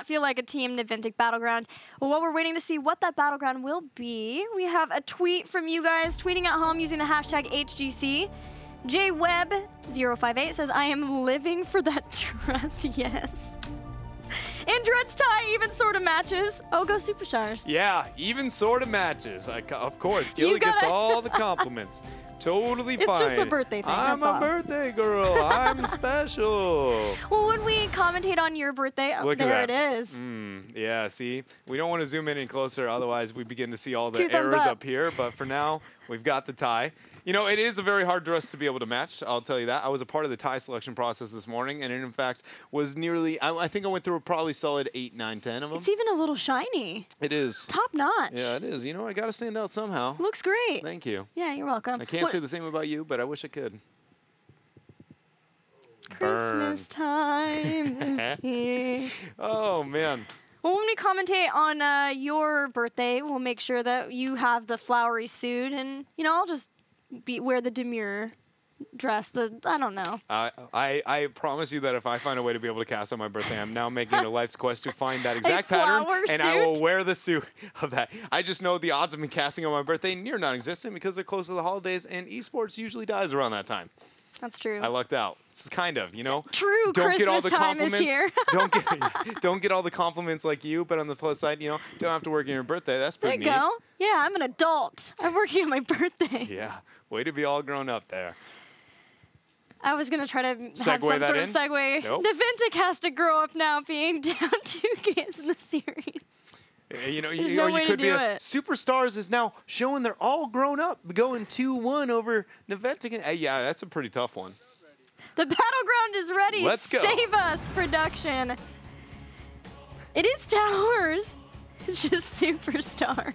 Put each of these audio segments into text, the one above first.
not feel like a Team Naventic battleground. Well, while we're waiting to see what that battleground will be, we have a tweet from you guys tweeting at home using the hashtag HGC. JWeb058 says, I am living for that dress, yes. And Dread's tie even sort of matches. Oh, go Superstars. Yeah, even sort of matches. Of course, Gilly gets all the compliments. Totally fine. It's just the birthday thing, I'm that's a birthday girl. I'm special. Well, when we commentate on your birthday, Look there at that. it is. Yeah, see? We don't want to zoom in any closer, otherwise we begin to see all the 2 thumbs arrows up. up here. But for now, we've got the tie. You know, it is a very hard dress to be able to match, I'll tell you that. I was a part of the tie selection process this morning, and it, in fact, was nearly, I think I went through a probably solid 8, 9, 10 of them. It's even a little shiny. It is. Top notch. Yeah, it is. You know, I got to stand out somehow. Looks great. Thank you. Yeah, you're welcome. I can't say the same about you, but I wish I could. Christmas time is here. Oh, man. Well, when we commentate on your birthday, we'll make sure that you have the flowery suit, and, you know, I'll just wear the demure dress. I don't know. I promise you that if I find a way to be able to cast on my birthday, I'm now making it a life's quest to find that exact pattern, and I will wear the suit of that. I just know the odds of me casting on my birthday near non-existent because they're close to the holidays, and esports usually dies around that time. That's true. I lucked out. It's kind of, you know. True. Don't get all the time compliments. is here. don't get all the compliments like you. But on the plus side, you know, don't have to work on your birthday. That's pretty neat. There you go. Yeah, I'm an adult. I'm working on my birthday. Yeah, way to be all grown up there. I was gonna try to have Segue some that sort in? of segue. Nope. Naventic has to grow up now, being down 2 games in the series. You know, There's you no way to could be do a it. Superstars is now showing they're all grown up, going 2-1 over Naventic. Yeah, that's a pretty tough one. The battleground is ready. Let's go. Save us, production. It is towers. It's just Superstars.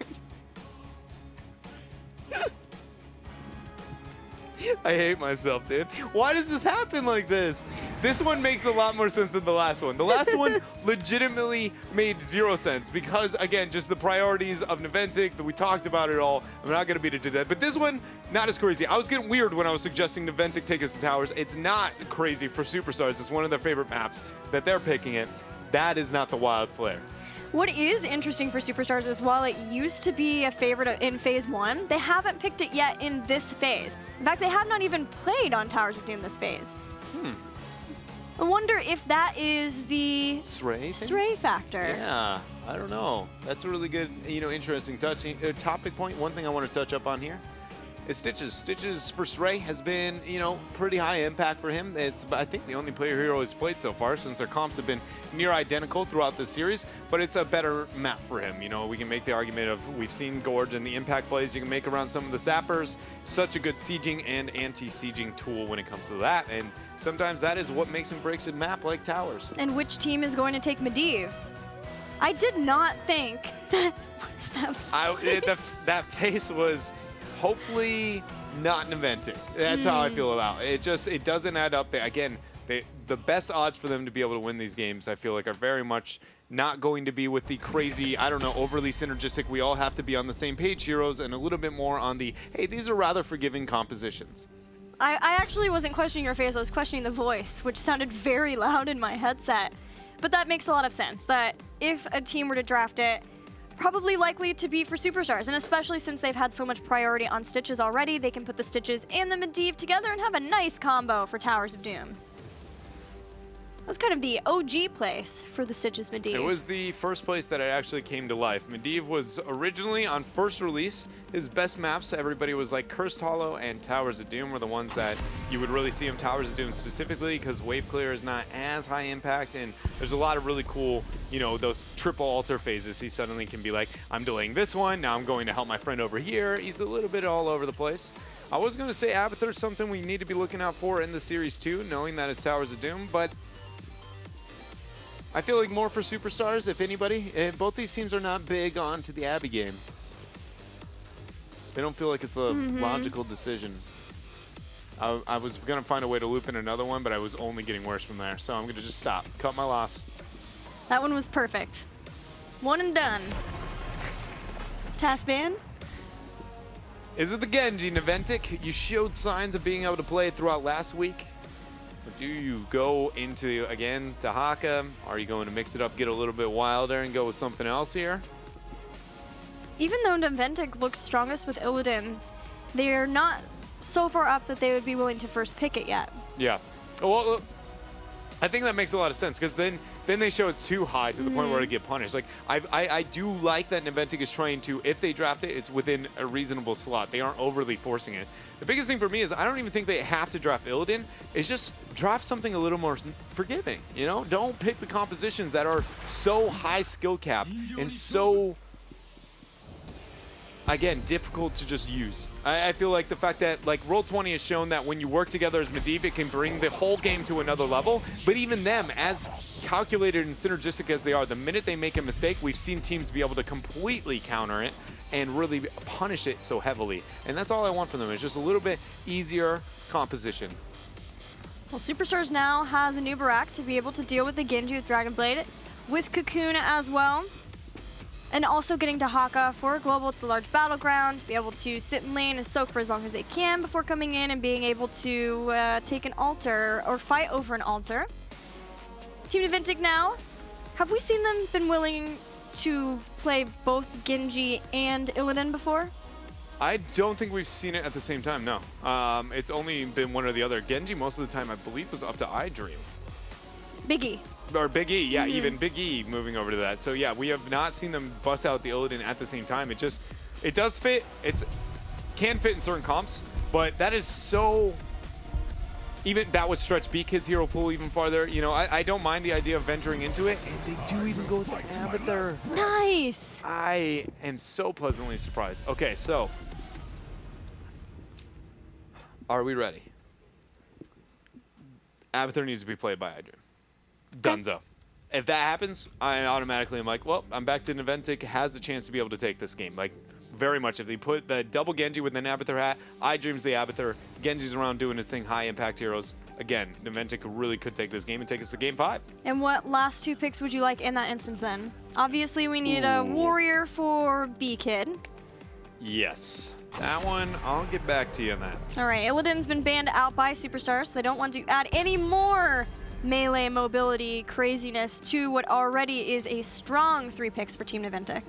I hate myself, dude. Why does this happen like this? This one makes a lot more sense than the last one. The last one legitimately made 0 sense because, again, just the priorities of Naventic, that we talked about it all. I'm not going to beat it to death. But this one, not as crazy. I was getting weird when I was suggesting Naventic take us to towers. It's not crazy for Superstars. It's one of their favorite maps that they're picking it. That is not the Wild Flare. What is interesting for Superstars is while it used to be a favorite in Phase 1, they haven't picked it yet in this phase. In fact, they have not even played on Towers of Doom this phase. I wonder if that is the Sray factor. Yeah, I don't know. That's a really good, you know, interesting topic point. One thing I want to touch up on here is Stitches. Stitches for Sray has been, you know, pretty high impact for him. It's, I think, the only player hero he's played so far since their comps have been near identical throughout this series, but it's a better map for him. You know, we can make the argument of we've seen Gorge and the impact plays you can make around some of the sappers. Such a good sieging and anti-sieging tool when it comes to that, and sometimes that is what makes and breaks a map like Towers. And which team is going to take Medivh? I did not think that. What is that face? That face was hopefully not Naventic. That's how I feel about it. It doesn't add up. Again, the best odds for them to be able to win these games, I feel like, are very much not going to be with the crazy, I don't know, overly synergistic, we all have to be on the same page heroes, and a little bit more on the, hey, these are rather forgiving compositions. I actually wasn't questioning your face, I was questioning the voice, which sounded very loud in my headset. But that makes a lot of sense, that if a team were to draft it, probably likely to be for Superstars, and especially since they've had so much priority on Stitches already, they can put the Stitches and the Medivh together and have a nice combo for Towers of Doom. That was kind of the OG place for the Stitches Medivh. It was the first place that it actually came to life. Medivh was originally, on first release, his best maps, everybody was like Cursed Hollow and Towers of Doom were the ones that you would really see him Towers of Doom specifically because Wave Clear is not as high impact, and there's a lot of really cool, you know, those triple altar phases. He suddenly can be like, I'm delaying this one, now I'm going to help my friend over here. He's a little bit all over the place. I was going to say Abathur is something we need to be looking out for in the series too, knowing that it's Towers of Doom, but I feel like more for Superstars, if anybody. Both these teams are not big onto the Abby game. They don't feel like it's a logical decision. I was going to find a way to loop in another one, but I was only getting worse from there. So I'm going to just stop. Cut my loss. That one was perfect. One and done. Taskban? Is it the Genji, Naventic? You showed signs of being able to play it throughout last week. Do you go into, again, Dahaka? Are you going to mix it up, get a little bit wilder, and go with something else here? Even though Naventic looks strongest with Illidan, they're not so far up that they would be willing to first pick it yet. Yeah. Well, I think that makes a lot of sense, because then they show it too high to the point where they get punished. Like, I do like that Naventic is trying to, if they draft it, it's within a reasonable slot. They aren't overly forcing it. The biggest thing for me is I don't even think they have to draft Illidan. It's just draft something a little more forgiving, you know? Don't pick the compositions that are so high skill cap and so, again, difficult to just use. I feel like the fact that, like, Roll20 has shown that when you work together as Medivh, it can bring the whole game to another level. But even them, as calculated and synergistic as they are, the minute they make a mistake, we've seen teams be able to completely counter it and really punish it so heavily. And that's all I want from them, is just a little bit easier composition. Well, Superstars now has a new Barak to be able to deal with the Genji with Dragon Blade, with Cocoon as well. And also getting Dahaka for a global. It's a large battleground, to be able to sit in lane and soak for as long as they can before coming in and being able to take an altar or fight over an altar. Team Naventic now, have we seen them been willing to play both Genji and Illidan before? I don't think we've seen it at the same time, no. It's only been one or the other. Genji, most of the time, I believe, was up to iDream. Biggie. Or Big E, yeah, even Big E moving over to that. So yeah, we have not seen them bust out the Illidan at the same time. It does fit. Can fit in certain comps, but that is so, even that would stretch B-Kid's hero pool even farther. You know, I don't mind the idea of venturing into it, and they do even go with the Abathur. Nice. I am so pleasantly surprised. Okay, so are we ready? Abathur needs to be played by iDream. Dunzo. If that happens, I automatically am like, well, I'm back to Naventic, has a chance to be able to take this game. Like, very much. If they put the double Genji with an Abathur hat, iDream's the Abathur, Genji's around doing his thing, high impact heroes. Again, Naventic really could take this game and take us to game 5. And what last 2 picks would you like in that instance then? Obviously, we need a warrior for B-Kid. Yes. That one, I'll get back to you on that. All right, Illidan's been banned out by Superstars, so they don't want to add any more melee mobility craziness to what already is a strong 3 picks for Team Naventic.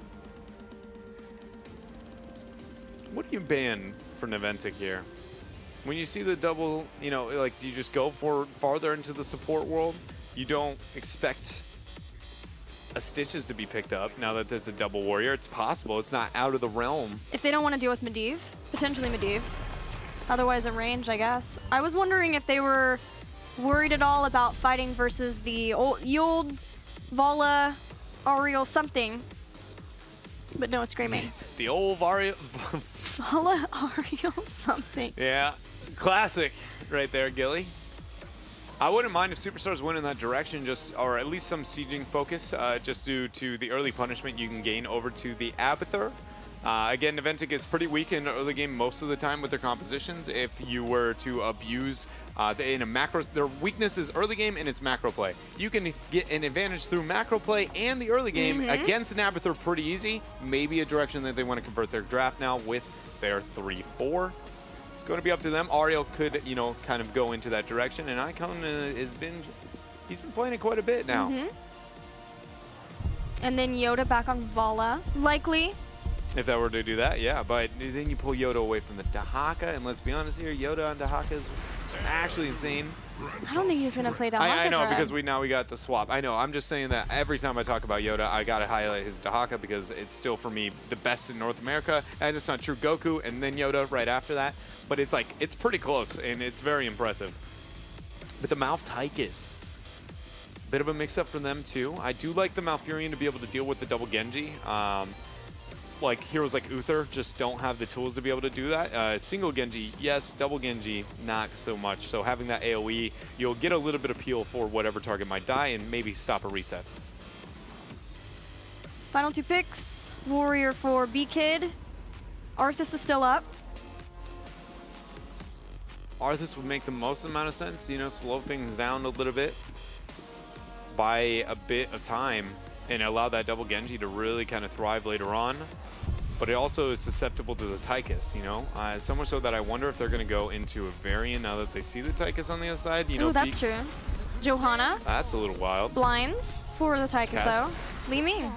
What do you ban for Naventic here? When you see the double, you know, like, do you just go for farther into the support world? You don't expect a Stitches to be picked up now that there's a double warrior. It's possible. It's not out of the realm. If they don't want to deal with Medivh, potentially Medivh. Otherwise, in range, I guess. I was wondering if they were worried at all about fighting versus the old Vala, Ariel something. But no, it's Grey Mane. The old Vala, Ariel something. Yeah, classic right there, Gilly. I wouldn't mind if Superstars went in that direction, just, or at least some sieging focus, just due to the early punishment you can gain over to the Abathur. Again, Naventic is pretty weak in the early game most of the time with their compositions. If you were to abuse in a macro, their weakness is early game and it's macro play. You can get an advantage through macro play and the early game against an Abathur pretty easy. Maybe a direction that they want to convert their draft now with their 3-4. It's going to be up to them. Ariel could, you know, kind of go into that direction, and Icon he's been playing it quite a bit now. And then Yoda back on Vala, likely. If that were to do that, yeah. But then you pull Yoda away from the Dahaka, and let's be honest here, Yoda on Dahaka is actually insane. I don't think he's going to play Dahaka. I know, because we got the swap. I know, I'm just saying that every time I talk about Yoda, I got to highlight his Dahaka because it's still, for me, the best in North America. And it's not true. Goku and then Yoda right after that. But it's like, it's pretty close, and it's very impressive. But the Malphitius, bit of a mix-up for them, too. I do like the Malfurion to be able to deal with the double Genji. Like heroes like Uther just don't have the tools to be able to do that. Single Genji, yes. Double Genji, not so much. So having that AoE, you'll get a little bit of peel for whatever target might die and maybe stop a reset. Final 2 picks. Warrior for B-Kid. Arthas is still up. Arthas would make the most amount of sense, you know, slow things down a little bit, buy a bit of time, and allow that double Genji to really kind of thrive later on. but it also is susceptible to the Tychus, you know? So much so that I wonder if they're going to go into a variant now that they see the Tychus on the other side. You know, oh, that's true. Johanna. That's a little wild. Blinds for the Tychus, though. Li Ming. I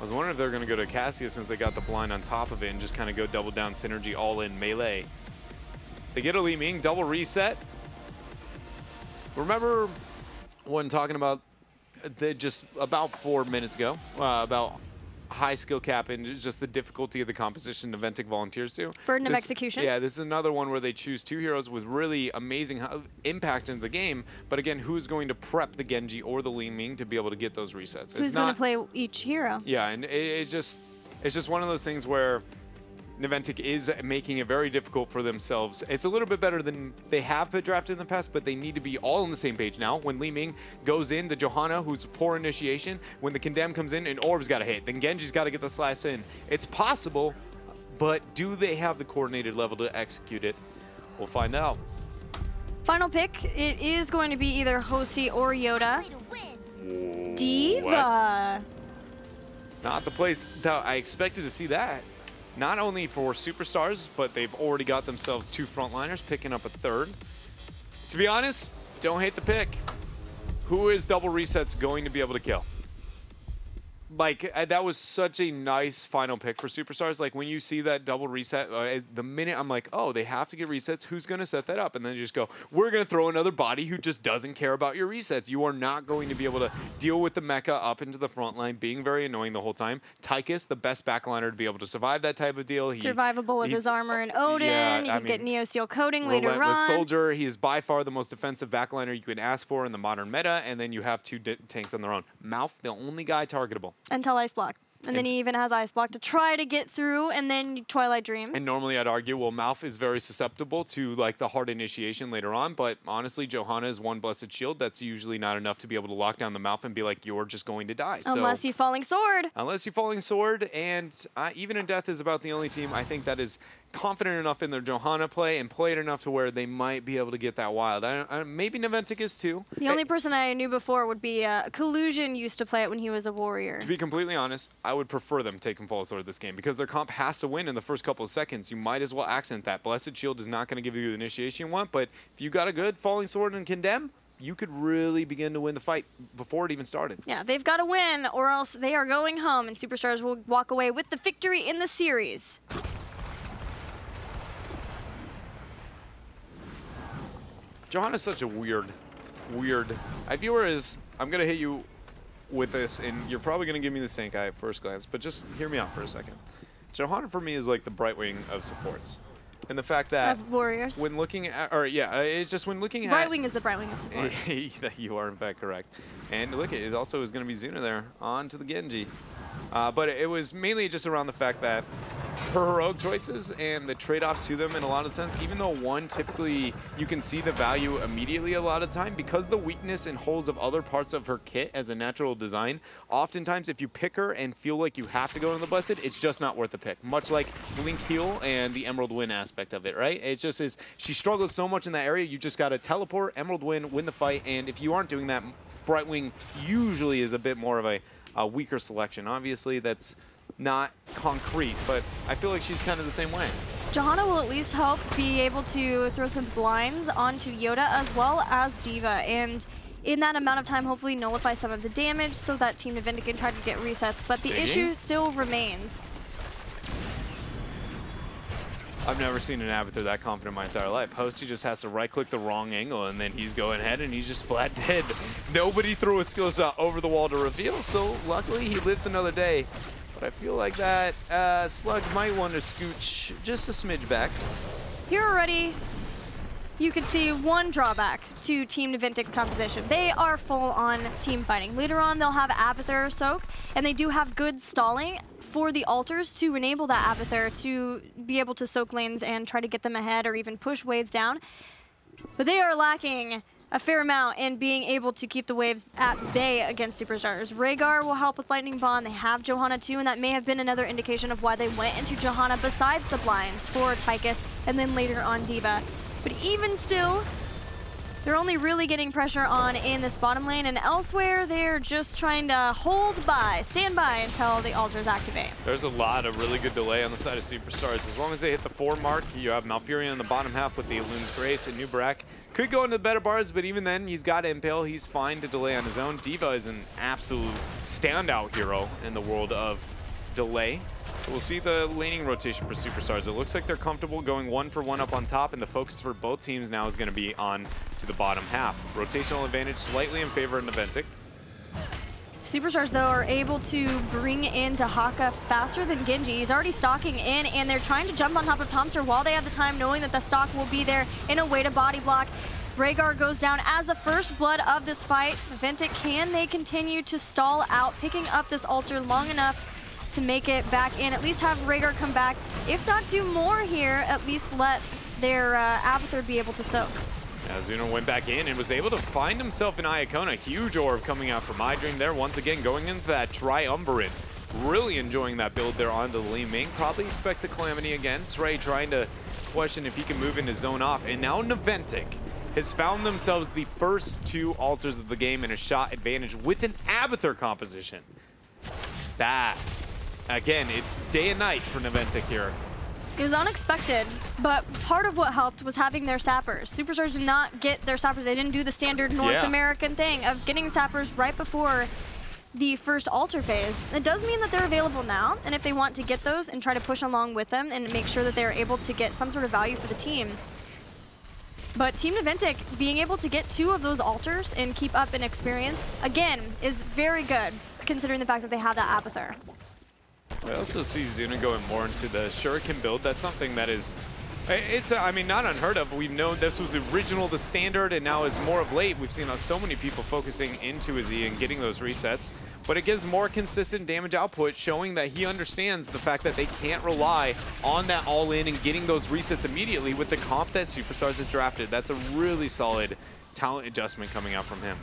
was wondering if they're going to go to Cassia since they got the blind on top of it and just kind of go double down synergy all in melee. They get a Li Ming, double reset. Remember when talking about just about 4 minutes ago about high skill cap and just the difficulty of the composition Naventic volunteers to? Burden of execution. Yeah, this is another one where they choose 2 heroes with really amazing impact into the game. But again, who's going to prep the Genji or the Li Ming to be able to get those resets? Who's going to play each hero? Yeah, and it's just one of those things where Naventic is making it very difficult for themselves. It's a little bit better than they have been drafted in the past, but they need to be all on the same page now. When Li Ming goes in, the Johanna, who's poor initiation, when the Condemn comes in, and Orb's got to hit, then Genji's got to get the slice in. It's possible, but do they have the coordinated level to execute it? We'll find out. Final pick, it is going to be either Hosty or Yoda. D.Va. What? Not the place that I expected to see that. Not only for superstars, but they've already got themselves 2 frontliners, picking up a 3rd. To be honest, don't hate the pick. Who is double resets going to be able to kill? Like, that was such a nice final pick for superstars. Like, when you see that double reset, the minute I'm like, oh, they have to get resets, who's going to set that up? And then you just go, we're going to throw another body who just doesn't care about your resets. You are not going to be able to deal with the mecha up into the front line, being very annoying the whole time. Tychus, the best backliner to be able to survive that type of deal. Survivable with his armor and Odin. Yeah, you can get Neo Steel coating later on. Relentless Soldier, he is by far the most defensive backliner you can ask for in the modern meta, and then you have 2 tanks on their own. Mouth, the only guy targetable. Until Ice Block. And then he even has Ice Block to try to get through, and then Twilight Dream. And normally I'd argue, well, Mouth is very susceptible to like the hard initiation later on, but honestly, Johanna is 1 blessed shield. That's usually not enough to be able to lock down the Mouth and be like, you're just going to die. Unless you Falling Sword. Unless you Falling Sword, and even in Death is about the only team I think that is confident enough in their Johanna play and play it enough to where they might be able to get that wild. Maybe Naventic is too. The only person I knew before would be Collusion used to play it when he was a warrior. To be completely honest, I would prefer them taking Falling Sword this game because their comp has to win in the first couple of seconds. You might as well accent that. Blessed Shield is not going to give you the initiation you want, but if you got a good Falling Sword and Condemn, you could really begin to win the fight before it even started. Yeah, they've got to win or else they are going home and Superstars will walk away with the victory in the series. Johanna's such a weird. I view her as, I'm going to hit you with this, and you're probably going to give me the stink eye at first glance, but just hear me out for a second. Johanna for me is like the Brightwing of supports. And the fact that warriors. When looking at, or yeah, it's just when looking at... Brightwing is the Brightwing of support. You are in fact correct. And look, it also is going to be Zuna there, on to the Genji. But it was mainly just around the fact that her heroic choices and the trade-offs to them in a lot of sense, even though one typically you can see the value immediately a lot of the time, because the weakness and holes of other parts of her kit as a natural design, oftentimes if you pick her and feel like you have to go into the Blessed, it's just not worth the pick. Much like Blink Heal and the Emerald Win aspect of it, right? It just is, she struggles so much in that area, you just got to teleport, Emerald win the fight, and if you aren't doing that, Brightwing usually is a bit more of a weaker selection. Obviously, that's not concrete, but I feel like she's kind of the same way. Johanna will at least help be able to throw some blinds onto Yoda as well as D.Va, and in that amount of time, hopefully nullify some of the damage so that Team Naventic can try to get resets, but the issue still remains. I've never seen an Avatar that confident in my entire life. Hosty just has to right-click the wrong angle, and then he's going ahead, and he's just flat dead. Nobody threw a skill shot over the wall to reveal, so luckily he lives another day. But I feel like that Slug might want to scooch just a smidge back. Here already, you can see one drawback to Team Naventic composition. They are full on team fighting. Later on, they'll have Avatar soak, and they do have good stalling for the altars to enable that Avatar to be able to soak lanes and try to get them ahead or even push waves down. But they are lacking a fair amount in being able to keep the waves at bay against Superstars. Rhaegar will help with Lightning Bond. They have Johanna too, and that may have been another indication of why they went into Johanna besides the blinds for Tychus and then later on D.Va. But even still, They're only really getting pressure on in this bottom lane, and elsewhere they're just trying to stand by until the altars activate. There's a lot of really good delay on the side of Superstars. As long as they hit the 4 mark, you have Malfurion in the bottom half with the Elun's Grace, and Nubarak could go into the better bars, but even then, he's got Impale. He's fine to delay on his own. D.Va is an absolute standout hero in the world of delay. So we'll see the laning rotation for Superstars. It looks like they're comfortable going 1-for-1 up on top, and the focus for both teams now is going to be on to the bottom half. Rotational advantage slightly in favor of Naventic. Superstars, though, are able to bring into Haka faster than Genji. He's already stalking in, and they're trying to jump on top of Tomster while they have the time, knowing that the stock will be there in a way to body block. Rhaegar goes down as the first blood of this fight. Naventic, can they continue to stall out, picking up this altar long enough to make it back in, at least have Rhaegar come back. If not do more here, at least let their Abathur be able to soak. Yeah, Zuna went back in and was able to find himself an Iacona. Huge orb coming out from iDream there, once again going into that Triumvirate. Really enjoying that build there onto the lane main. Probably expect the Calamity again. Sray trying to question if he can move into zone off. And now Naventic has found themselves the first 2 altars of the game in a shot advantage with an Abathur composition. That, again, it's day and night for Naventic here. It was unexpected, but part of what helped was having their sappers. Superstars did not get their sappers. They didn't do the standard North American thing of getting sappers right before the first altar phase. It does mean that they're available now, and if they want to get those and try to push along with them and make sure that they're able to get some sort of value for the team. But Team Naventic being able to get 2 of those altars and keep up an experience, again, is very good, considering the fact that they have that Abathur. I also see Zuna going more into the Shuriken build. That's something that is, I mean, not unheard of. We've known this was the original, the standard, and now as more of late, we've seen so many people focusing into his E and getting those resets. But it gives more consistent damage output, showing that he understands the fact that they can't rely on that all-in and getting those resets immediately with the comp that Superstars has drafted. That's a really solid talent adjustment coming out from him.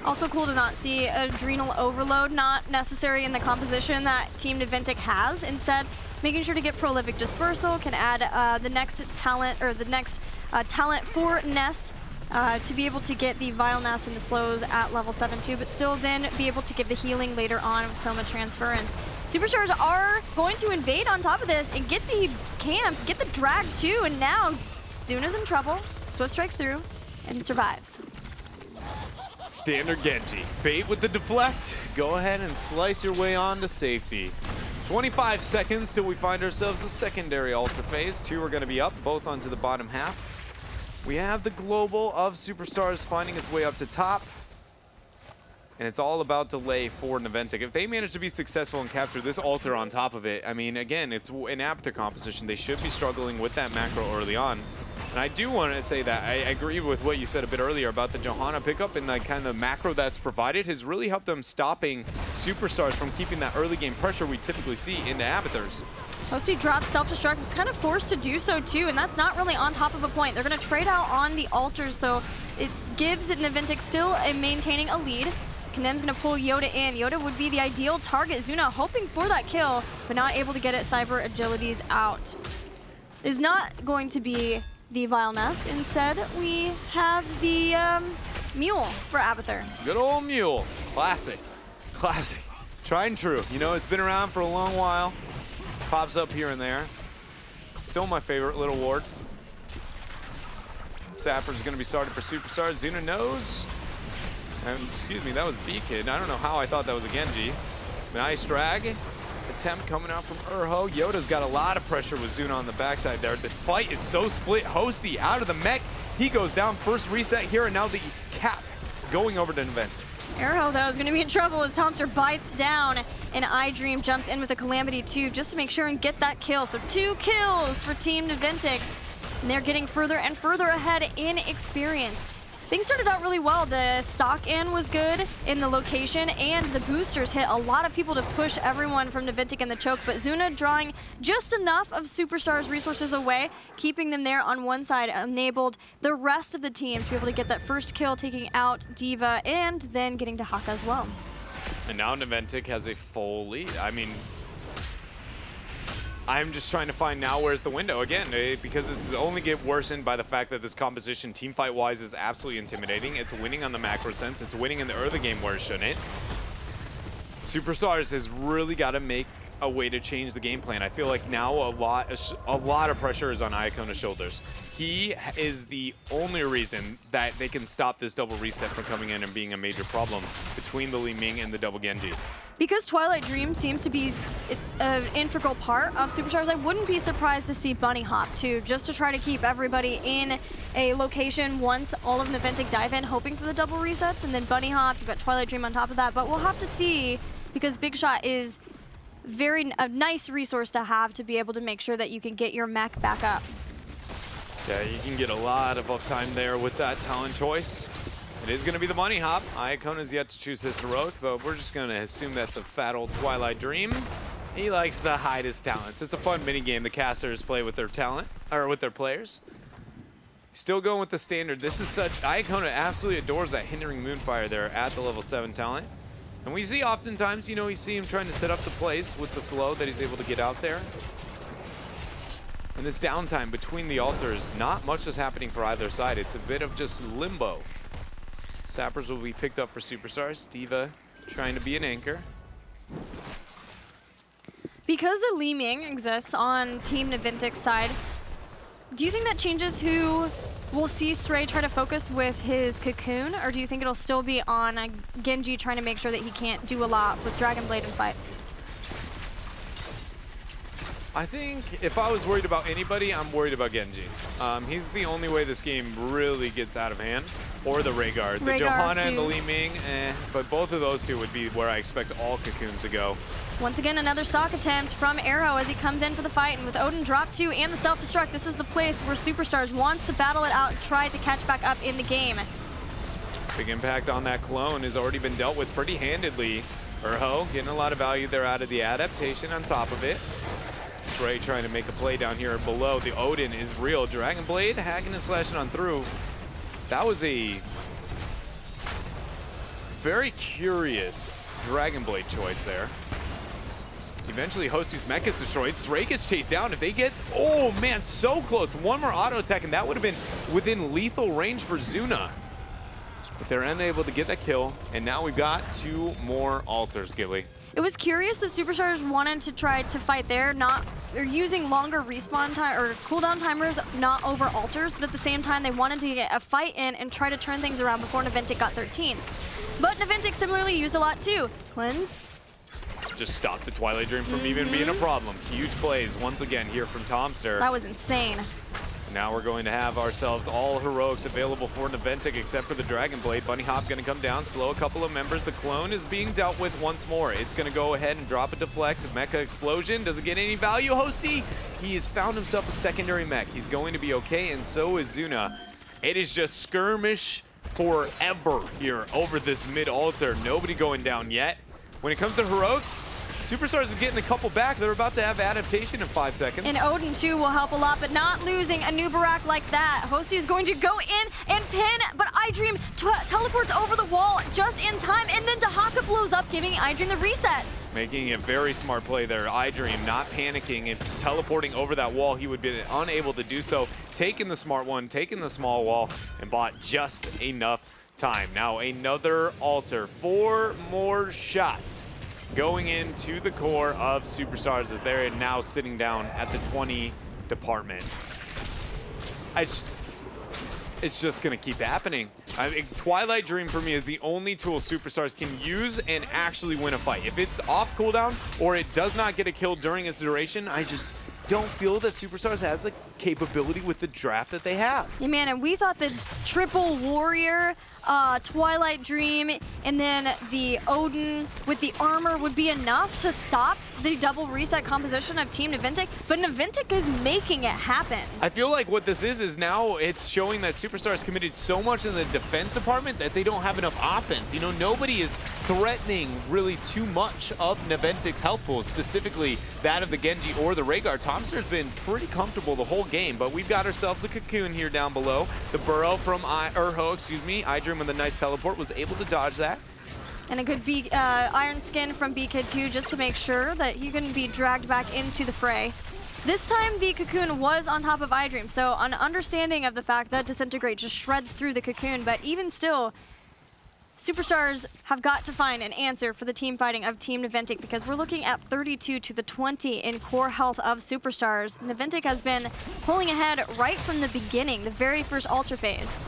Also cool to not see adrenal overload, not necessary in the composition that Team Naventic has. Instead, making sure to get prolific dispersal, can add the next talent, or the next talent for Ness to be able to get the Vile Nest and the slows at level 7 too, but still then be able to give the healing later on with Soma Transference. Superstars are going to invade on top of this and get the camp, get the drag too, and now Zuna's in trouble. Swift strikes through and survives. Standard Genji. Bait with the deflect. Go ahead and slice your way on to safety. 25 seconds till we find ourselves a secondary altar phase. 2 are going to be up, both onto the bottom half. We have the global of Superstars finding its way up to top. And it's all about delay for Naventic. If they manage to be successful and capture this altar on top of it, I mean, again, it's an Abathur composition. They should be struggling with that macro early on. And I do want to say that I agree with what you said a bit earlier about the Johanna pickup, and the kind of macro that's provided has really helped them stopping Superstars from keeping that early game pressure we typically see into Abathurs. Posty dropped self-destruct, was kind of forced to do so too, and that's not really on top of a point. They're going to trade out on the altars, so it gives Naventic still maintaining a lead. Knem's going to pull Yoda in. Yoda would be the ideal target. Zuna hoping for that kill, but not able to get it. Cyber Agility's out. Is not going to be the Vile Nest. Instead, we have the Mule for Abathur. Good old Mule. Classic. Classic. Tried and true. You know, it's been around for a long while. Pops up here and there. Still my favorite little ward. Sapper's going to be started for Superstars. Zuna knows. And, excuse me, that was B-Kid. I don't know how I thought that was a Genji. Nice drag. Attempt coming out from Urho. Yoda's got a lot of pressure with Zuna on the backside there. The fight is so split. Hosty out of the mech. He goes down. First reset here, and now the cap going over to Naventic. Urho, though, is going to be in trouble as Tomster bites down, and iDream jumps in with a Calamity too, just to make sure and get that kill. So 2 kills for Team Naventic, and they're getting further and further ahead in experience. Things started out really well. The stock in was good in the location, and the boosters hit a lot of people to push everyone from Naventic in the choke, but Zuna drawing just enough of Superstars' resources away, keeping them there on one side, enabled the rest of the team to be able to get that first kill, taking out D.Va, and then getting to Haka as well. And now Naventic has a full lead. I mean, I'm just trying to find now where's the window again, because this is only get worsened by the fact that this composition team fight wise is absolutely intimidating. It's winning on the macro sense. It's winning in the early game where it shouldn't. Superstars has really got to make a way to change the game plan. I feel like now a lot of pressure is on Iakona's shoulders. He is the only reason that they can stop this double reset from coming in and being a major problem between the Li Ming and the double Genji. Because Twilight Dream seems to be an integral part of Superstars, I wouldn't be surprised to see Bunny Hop too, just to try to keep everybody in a location once all of Naventic dive in, hoping for the double resets, and then Bunny Hop, you've got Twilight Dream on top of that. But we'll have to see, because Big Shot is a nice resource to have to be able to make sure that you can get your mech back up. Yeah, you can get a lot of uptime there with that talent choice. It is going to be the Bunny Hop. Iakona's yet to choose his heroic, but we're just going to assume that's a fat old Twilight Dream. He likes to hide his talents. It's a fun mini game the casters play with their talent, or with their players. Still going with the standard. This is such, Iacona absolutely adores that hindering Moonfire there at the level 7 talent. And we see oftentimes, you know, you see him trying to set up the plays with the slow that he's able to get out there. And this downtime between the altars, not much is happening for either side. It's a bit of just limbo. Sappers will be picked up for Superstars. D.Va trying to be an anchor. Because the Li Ming exists on Team Naventic's side, do you think that changes who we'll see Stray try to focus with his Cocoon, or do you think it'll still be on Genji trying to make sure that he can't do a lot with Dragon Blade in fights? I think if I was worried about anybody, I'm worried about Genji. He's the only way this game really gets out of hand. Or the Rhaegar. The Johanna and the Li Ming, but both of those two would be where I expect all Cocoons to go. Once again, another stock attempt from Arrow as he comes in for the fight, and with Odin drop 2 and the self-destruct, this is the place where Superstars wants to battle it out and try to catch back up in the game. Big impact on that clone has already been dealt with pretty handedly. Urho getting a lot of value there out of the adaptation on top of it. Stray trying to make a play down here below. The Odin is real. Dragon Blade hacking and slashing on through. That was a very curious Dragon Blade choice there. Eventually, Hosty's mech is destroyed. Stray gets chased down. If they get, oh man, so close. One more auto attack, and that would have been within lethal range for Zuna. But they're unable to get that kill, and now we've got 2 more altars, Gilly. It was curious that Superstars wanted to try to fight there, they're using longer respawn time or cooldown timers, not over altars, but at the same time they wanted to get a fight in and try to turn things around before Naventic got 13. But Naventic similarly used a lot too. Cleanse. Just stopped the Twilight Dream from even being a problem. Huge plays once again here from Tomster. That was insane. Now we're going to have ourselves all heroics available for Naventic except for the Dragon Blade. Bunny Hop going to come down, slow a couple of members. The clone is being dealt with once more. It's going to go ahead and drop a deflect. Mecha explosion. Does it get any value, Hosty? He has found himself a secondary mech. He's going to be okay, and so is Zuna. It is just skirmish forever here over this mid altar. Nobody going down yet. When it comes to heroics, Superstars is getting a couple back. They're about to have adaptation in 5 seconds. And Odin, too, will help a lot, but not losing a new Barak like that. Hosty is going to go in and pin, but iDream teleports over the wall just in time, and then Dahaka blows up, giving iDream the resets. Making a very smart play there. iDream not panicking and teleporting over that wall. He would be unable to do so. Taking the smart one, taking the small wall, and bought just enough time. Now another altar. 4 more shots going into the core of Superstars as they're now sitting down at the 20 department. It's just going to keep happening. I think Twilight Dream for me is the only tool Superstars can use and actually win a fight. If it's off cooldown or it does not get a kill during its duration, I just don't feel that Superstars has the capability with the draft that they have. Yeah, man, and we thought the triple warrior, Twilight Dream, and then the Odin with the armor would be enough to stop the double reset composition of Team Naventic, but Naventic is making it happen. I feel like what this is now it's showing that Superstars committed so much in the defense department that they don't have enough offense. You know, nobody is threatening really too much of Naventic's health pool, specifically that of the Genji or the Rhaegar. Tomster's been pretty comfortable the whole game, but we've got ourselves a Cocoon here down below. The burrow from Urho, iDream with a nice teleport was able to dodge that. And a good Iron Skin from B-Kid too, just to make sure that he couldn't be dragged back into the fray. This time, the Cocoon was on top of iDream, so an understanding of the fact that Disintegrate just shreds through the Cocoon, but even still, Superstars have got to find an answer for the team fighting of Team Naventic, because we're looking at 32 to the 20 in core health of Superstars. Naventic has been pulling ahead right from the beginning, the very first Ultra phase.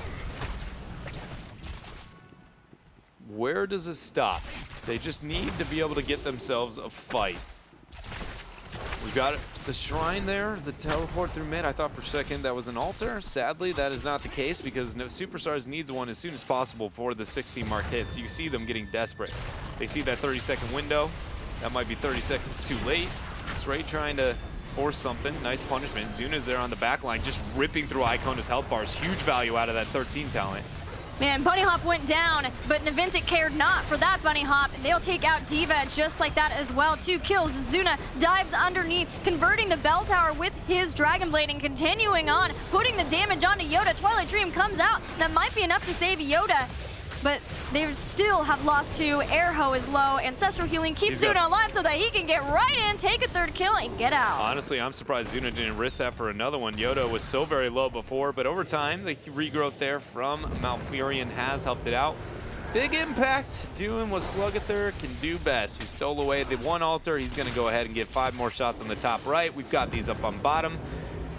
Where does it stop? They just need to be able to get themselves a fight. We've got the shrine there, the teleport through mid. I thought for a second that was an altar. Sadly, that is not the case, because Superstars needs one as soon as possible for the 16 mark hits. You see them getting desperate. They see that 30-second window. That might be 30 seconds too late. Straight trying to force something. Nice punishment. Zuna's there on the back line, just ripping through Icona's health bars. Huge value out of that 13 talent. Man, Bunny Hop went down, but Naventic cared not for that Bunny Hop. They'll take out D.Va just like that as well. 2 kills. Zuna dives underneath, converting the bell tower with his Dragon Blade and continuing on, putting the damage onto Yoda. Twilight Dream comes out. That might be enough to save Yoda, but they still have lost 2. Air Ho is low. Ancestral Healing keeps Zuna alive so that he can get right in, take a 3rd kill, and get out. Honestly, I'm surprised Zuna didn't risk that for another one. Yoda was so very low before, but over time, the regrowth there from Malfurion has helped it out. Big impact, doing what Sluggether can do best. He stole away the 1 altar. He's going to go ahead and get 5 more shots on the top right. We've got these up on bottom.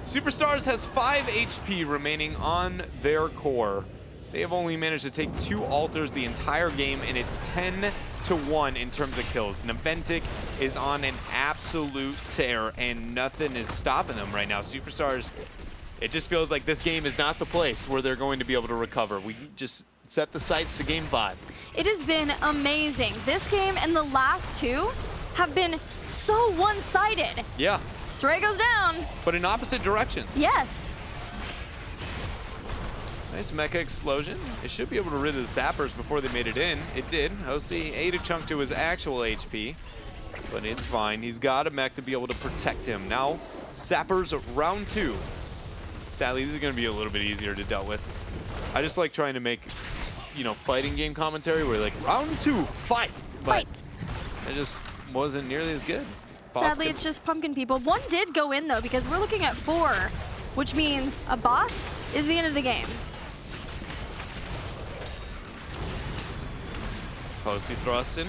Superstars has 5 HP remaining on their core. They have only managed to take 2 altars the entire game, and it's 10-1 in terms of kills. Naventic is on an absolute tear, and nothing is stopping them right now. Superstars, it just feels like this game is not the place where they're going to be able to recover. We just set the sights to game 5. It has been amazing. This game and the last 2 have been so one-sided. Yeah. Stray goes down. But in opposite directions. Yes. Nice mecha explosion. It should be able to rid of the sappers before they made it in. It did. Hosi ate a chunk to his actual HP, but it's fine. He's got a mech to be able to protect him. Now, sappers round 2. Sadly, these are going to be a little bit easier to deal with. I just like trying to make, you know, fighting game commentary where like, round 2, fight! But it just wasn't nearly as good. Sadly, it's just pumpkin people. 1 did go in though, because we're looking at 4, which means a boss is the end of the game. Posty thrusting.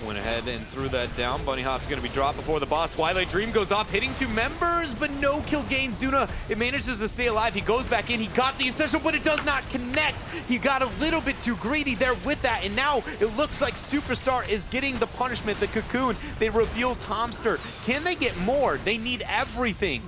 Went ahead and threw that down. Bunny Hop's going to be dropped before the boss. Twilight Dream goes off, hitting 2 members, but no kill gain. Zuna, it manages to stay alive. He goes back in. He got the Ancestral, but it does not connect. He got a little bit too greedy there with that, and now it looks like Superstar is getting the punishment, the Cocoon. They reveal Tomster. Can they get more? They need everything.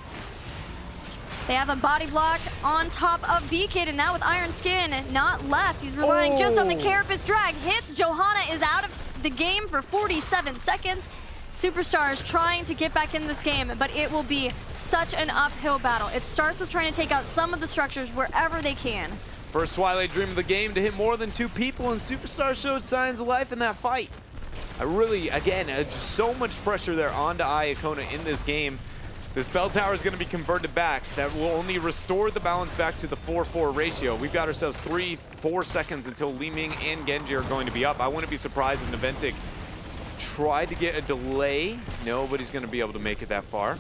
They have a body block on top of B-Kid, and now with Iron Skin not left. He's relying just on the Carapace drag. Hits. Johanna is out of the game for 47 seconds. Superstars trying to get back in this game, but it will be such an uphill battle. It starts with trying to take out some of the structures wherever they can. First Twilight Dream of the game to hit more than 2 people, and Superstars showed signs of life in that fight. I really, again, just so much pressure there onto Iacona in this game. This bell tower is going to be converted back. That will only restore the balance back to the 4-4 ratio. We've got ourselves 3-4 seconds until Li Ming and Genji are going to be up. I wouldn't be surprised if Naventic tried to get a delay. Nobody's going to be able to make it that far.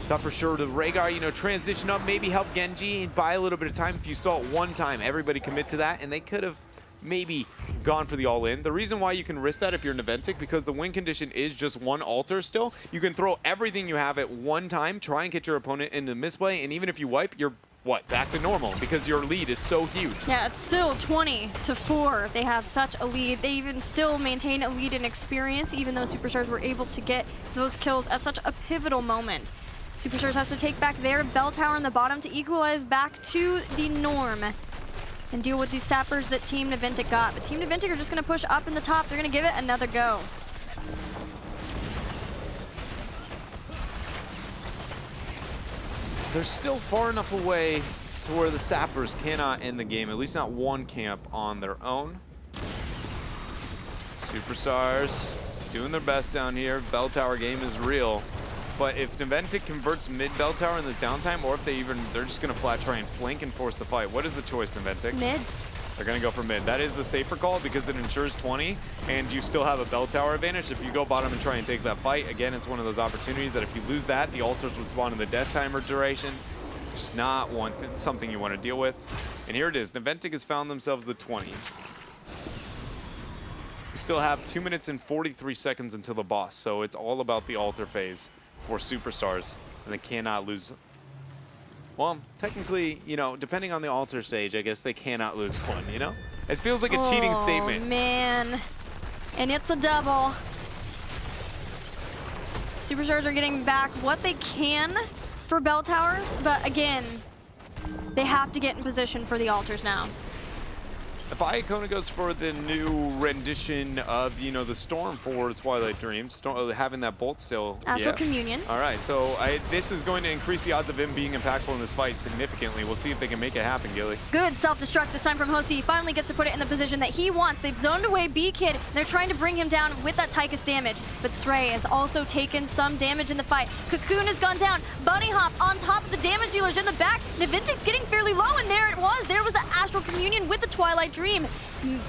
Thought for sure the Rhaegar, you know, transition up, maybe help Genji and buy a little bit of time. If you saw it one time, everybody commit to that, and they could have maybe gone for the all-in. The reason why you can risk that if you're Naventic, because the win condition is just 1 altar still, you can throw everything you have at one time, try and get your opponent into misplay, and even if you wipe, you're, what, back to normal, because your lead is so huge. Yeah, it's still 20-4. They have such a lead. They even still maintain a lead in experience, even though Superstars were able to get those kills at such a pivotal moment. Superstars has to take back their bell tower in the bottom to equalize back to the norm and deal with these sappers that Team Naventic got. But Team Naventic are just going to push up in the top. They're going to give it another go. They're still far enough away to where the sappers cannot end the game, at least not 1 camp on their own. Superstars doing their best down here. Bell tower game is real. But if Naventic converts mid bell tower in this downtime, or if they're just going to flat try and flank and force the fight, what is the choice, Naventic? Mid. They're going to go for mid. That is the safer call because it ensures 20, and you still have a bell tower advantage. If you go bottom and try and take that fight, again, it's one of those opportunities that if you lose that, the altars would spawn in the death timer duration, which is not something you want to deal with. And here it is. Naventic has found themselves the 20. We still have 2 minutes and 43 seconds until the boss, so it's all about the altar phase for Superstars, and they cannot lose. Well, technically, you know, depending on the altar stage, I guess they cannot lose one, you know? It feels like a cheating statement. Oh, man. And it's a double. Superstars are getting back what they can for bell towers, but again, they have to get in position for the altars now. If Iacona goes for the new rendition of, you know, the Storm for Twilight Dreams, having that bolt still. Astral Communion. All right, so this is going to increase the odds of him being impactful in this fight significantly. We'll see if they can make it happen, Gilly. Good self-destruct this time from Hosty. He finally gets to put it in the position that he wants. They've zoned away B-Kid. They're trying to bring him down with that Tychus damage. But Stray has also taken some damage in the fight. Cocoon has gone down. Bunny Hop on top of the damage dealers in the back. Naventic's getting fairly low, and there it was. There was the Astral Communion with the Twilight Dream.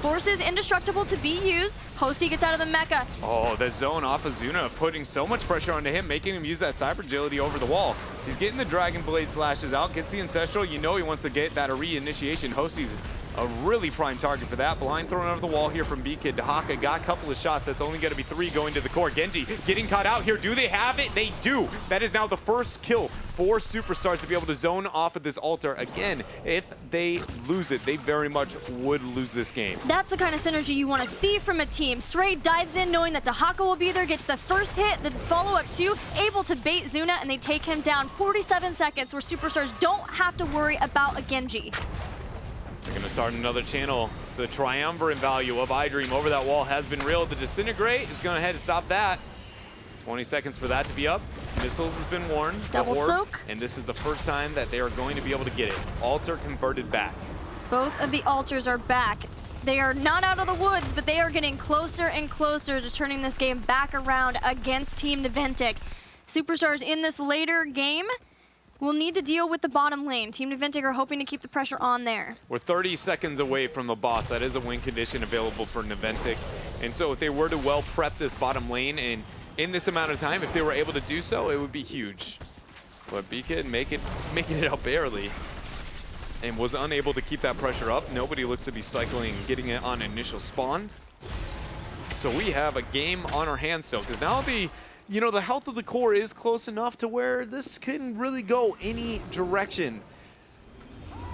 Forces indestructible to be used. Hosty gets out of the mecha. Oh, the zone off of Zuna, putting so much pressure onto him, making him use that cyber agility over the wall. He's getting the Dragon Blade slashes out, gets the Ancestral. You know he wants to get that reinitiation. Hosty's a really prime target for that. Blind thrown over the wall here from B-Kid. Dahaka got a couple of shots. That's only going to be 3 going to the core. Genji getting caught out here. Do they have it? They do. That is now the first kill for Superstars to be able to zone off of this altar. Again, if they lose it, they very much would lose this game. That's the kind of synergy you want to see from a team. Stray dives in knowing that Dahaka will be there, gets the first hit, the follow-up 2, able to bait Zuna, and they take him down. 47 seconds where Superstars don't have to worry about a Genji. They're going to start another channel. The triumvirate value of iDream over that wall has been real. The Disintegrate is going ahead to stop that. 20 seconds for that to be up. Missiles has been warned. Double soak. And this is the first time that they are going to be able to get it. Altar converted back. Both of the altars are back. They are not out of the woods, but they are getting closer and closer to turning this game back around against Team Naventic. Superstars in this later game will need to deal with the bottom lane. Team Naventic are hoping to keep the pressure on there. We're 30 seconds away from the boss. That is a win condition available for Naventic. And so if they were to well prep this bottom lane and in this amount of time, if they were able to do so, it would be huge. But B-Kid making it out barely and was unable to keep that pressure up. Nobody looks to be cycling, getting it on initial spawn. So we have a game on our hands still, because now you know, the health of the core is close enough to where this couldn't really go any direction.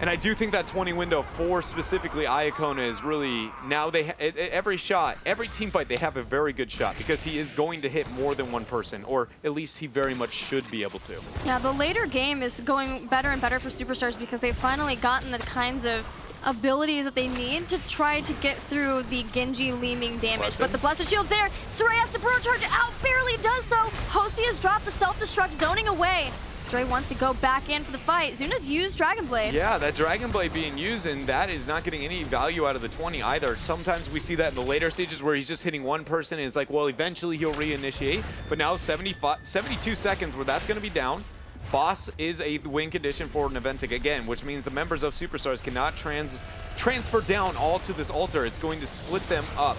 And I do think that 20 window for specifically Iacona is really, now every shot, every team fight, they have a very good shot because he is going to hit more than one person, or at least he very much should be able to. Yeah, the later game is going better and better for Superstars because they've finally gotten the kinds of abilities that they need to try to get through the Genji leaming damage. Blessed. But the Blessed Shield's there. Stray has to Burrow Charge out, barely does so. Hosty has dropped the self-destruct, zoning away. Stray wants to go back in for the fight. Zuna's used Dragon Blade. Yeah, that Dragon Blade being used, and that is not getting any value out of the 20 either. Sometimes we see that in the later stages where he's just hitting one person and it's like, well, eventually he'll reinitiate. But now 72 seconds where that's going to be down. Boss is a win condition for Naventic again, which means the members of Superstars cannot transfer down all to this altar. It's going to split them up.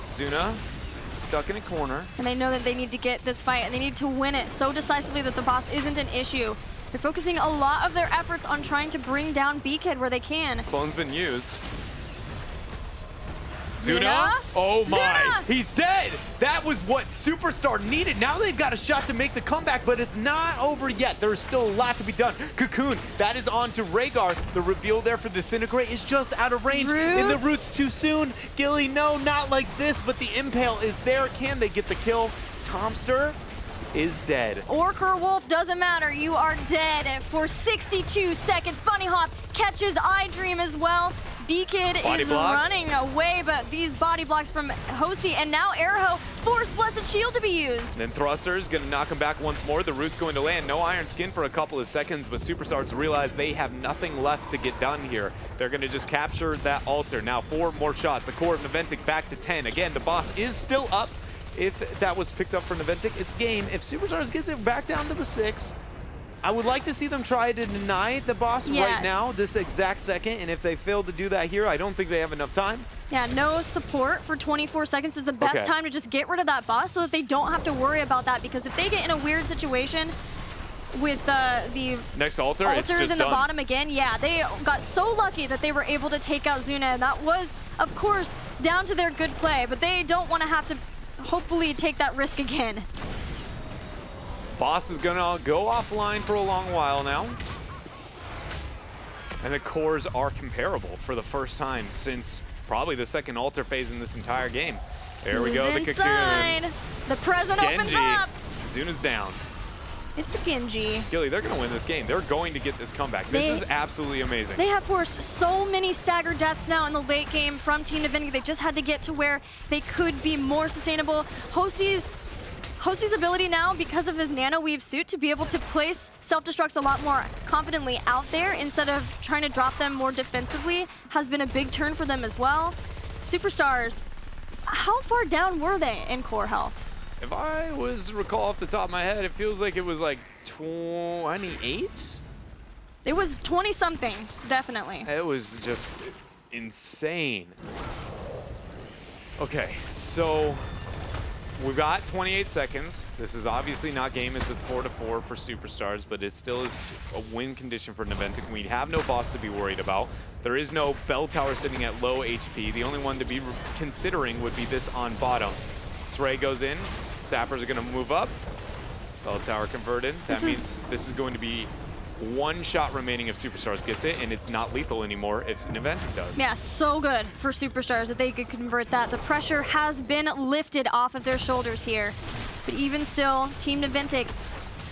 Zuna stuck in a corner. And they know that they need to get this fight, and they need to win it so decisively that the boss isn't an issue. They're focusing a lot of their efforts on trying to bring down B-Kid where they can. Clone's been used. Zuna? Oh my, Zuna! He's dead! That was what Superstar needed. Now they've got a shot to make the comeback, but it's not over yet. There's still a lot to be done. Cocoon, that is on to Rhaegar. The reveal there for Disintegrate is just out of range. Roots. In the roots too soon. Gilly, no, not like this, but the Impale is there. Can they get the kill? Tomster is dead. Orc or Wolf, doesn't matter. You are dead for 62 seconds. Bunny Hop catches iDream as well. B-Kid is running away, but these body blocks from Hosty, and now Arrow forced Blessed Shield to be used. And then Thruster's gonna knock him back once more. The root's going to land. No Iron Skin for a couple of seconds, but Superstars realize they have nothing left to get done here. They're gonna just capture that altar. Now 4 more shots. The core of Naventic back to 10. Again, the boss is still up. If that was picked up for Naventic, it's game. If Superstars gets it back down to the 6, I would like to see them try to deny the boss right now, this exact second, and if they fail to do that here, I don't think they have enough time. Yeah, no support for 24 seconds is the best time to just get rid of that boss so that they don't have to worry about that, because if they get in a weird situation with the next altar, altars it's just in the done. bottom again, yeah, they got so lucky that they were able to take out Zuna, and that was, of course, down to their good play, but they don't want to have to hopefully take that risk again. Boss is gonna go offline for a long while now. And the cores are comparable for the first time since probably the second altar phase in this entire game. There we go, the Cocoon. The present opens up. Zuna's down. It's a Genji. Gilly, they're gonna win this game. They're going to get this comeback. This is absolutely amazing. They have forced so many staggered deaths now in the late game from Team Naventic. They just had to get to where they could be more sustainable. Hosty's ability now, because of his nano weave suit, to be able to place self-destructs a lot more confidently out there instead of trying to drop them more defensively has been a big turn for them as well. Superstars, how far down were they in core health? If I was recall off the top of my head, it feels like it was like 28? It was 20-something, definitely. It was just insane. Okay, so we've got 28 seconds. This is obviously not game, it's 4-4 for Superstars, but it still is a win condition for Naventic. We have no boss to be worried about. There is no bell tower sitting at low HP. The only one to be considering would be this on bottom. Sray goes in, sappers are gonna move up. Bell tower converted. That means this is going to be one shot remaining if Superstars gets it, and it's not lethal anymore if Naventic does. Yeah, so good for Superstars that they could convert that. The pressure has been lifted off of their shoulders here. But even still, Team Naventic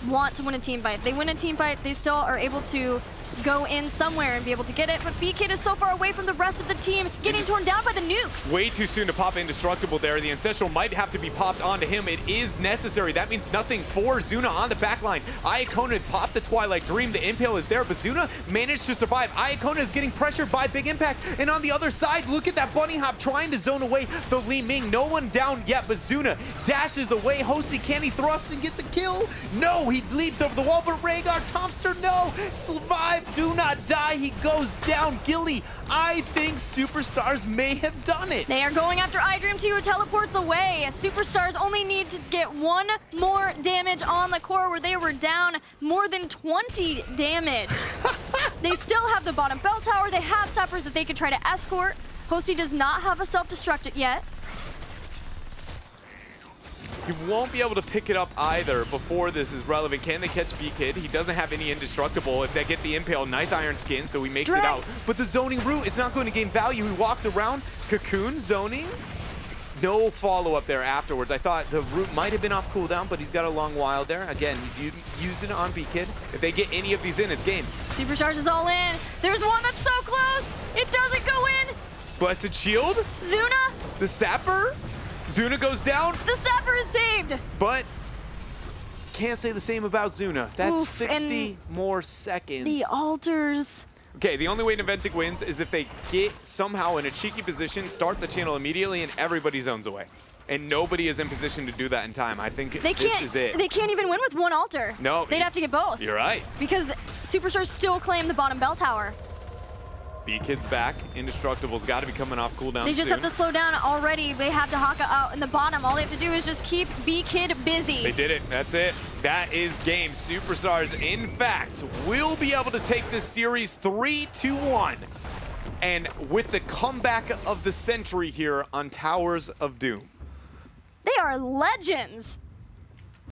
want to win a team fight. If they win a team fight, they still are able to go in somewhere and be able to get it, but BKid is so far away from the rest of the team, getting torn down by the nukes. Way too soon to pop Indestructible there. The Ancestral might have to be popped onto him. It is necessary. That means nothing for Zuna on the back line. Iacona popped the Twilight Dream. The Impale is there, but Zuna managed to survive. Iacona is getting pressured by Big Impact, and on the other side, look at that bunny hop trying to zone away the Li Ming. No one down yet, but Zuna dashes away. Hosty, can he thrust and get the kill? No, he leaps over the wall, but Rhaegar, Tomster, no! Survive, do not die, he goes down. Gilly, I think Superstars may have done it. They are going after iDream 2, who teleports away. Superstars only need to get one more damage on the core, where they were down more than 20 damage. They still have the bottom bell tower. They have sappers that they could try to escort. Hosty does not have a self-destruct yet. He won't be able to pick it up either before this is relevant. Can they catch BKid? He doesn't have any Indestructible. If they get the Impale, nice Iron Skin, so he makes it out. But the zoning route, it's not going to gain value. He walks around, Cocoon, zoning. No follow-up there afterwards. I thought the route might have been off cooldown, but he's got a long while there. Again, you use it on BKid. If they get any of these in, it's game. Superstars is all in. There's one that's so close. It doesn't go in. Blessed Shield. Zuna. The Sapper. Zuna goes down. The Sapper is saved. But can't say the same about Zuna. That's 60 more seconds. The altars. Okay, the only way Naventic wins is if they get somehow in a cheeky position, start the channel immediately, and everybody zones away. And nobody is in position to do that in time. I think this is it. They can't even win with one altar. No. They'd have to get both. You're right. Because Superstars still claim the bottom bell tower. B-Kid's back. Indestructible's got to be coming off cooldown They just soon. have to slow down already. They have to Haka out in the bottom. All they have to do is just keep B-Kid busy. They did it. That's it. That is game. Superstars, in fact, will be able to take this series 3-1. And with the comeback of the century here on Towers of Doom. They are legends.